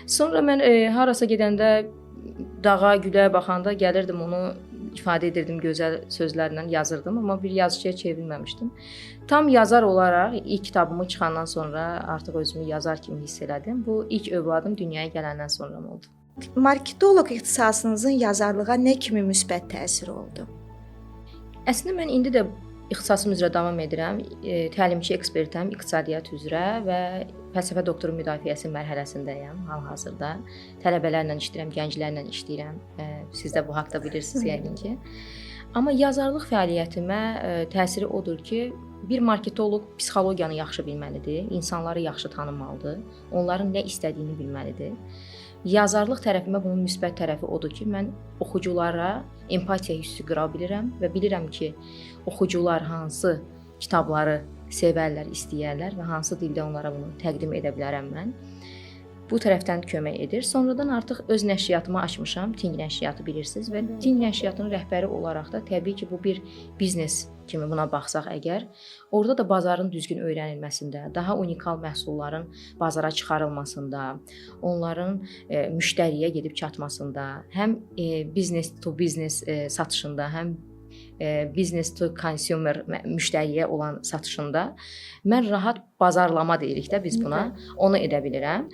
Sonra mən harasa gedəndə dağa, gülə baxanda gəlirdim onu ifadə edirdim gözəl sözlərlə yazırdım, amma bir yazıçıya çevrilməmişdim. Tam yazar olaraq ilk kitabımı çıxandan sonra artıq özümü yazar kimi hiss elədim. Bu ilk övladım dünyaya gələndən sonra oldu. Marketoloq ixtisasınızın yazarlığa nə kimi müsbət təsiri oldu? Əslində mən indi də ixtisasım üzrə davam edirəm. Təlimçi ekspertəm iqtisadiyyat üzrə və fəlsəfə doktoru müdafiəsi mərhələsindəyəm hal-hazırda. Tələbələrlə işləyirəm, gənclərlə işləyirəm. Siz də bu haqqda bilirsiniz yəqin ki. Amma yazarlıq fəaliyyətimə təsiri odur ki, bir marketoloq psixologiyanı yaxşı bilməlidir, insanları yaxşı tanımalıdır, onların nə istədiyini bilməlidir. Yazarlıq tərəfimə bunun müsbət tərəfi odur ki, mən oxuculara empatiya hissi qura bilirəm və bilirəm ki, oxucular hansı kitabları sevərlər, istəyərlər və hansı dildə onlara bunu təqdim edə bilərəm mən. Bu tərəfdən kömək edir. Sonradan artıq öz nəşriyyatımı açmışam, Ting nəşriyyatı bilirsiniz və Ting nəşriyyatının rəhbəri olaraq da təbii ki, bu bir biznes kimi buna baxsaq əgər, orada da bazarın düzgün öyrənilməsində, daha unikal məhsulların bazara çıxarılmasında, onların müştəriyə gedib çatmasında, həm business to business satışında, həm business to consumer müştəriyə olan satışında mən rahat bazarlama deyirik də biz buna, onu edə bilirəm.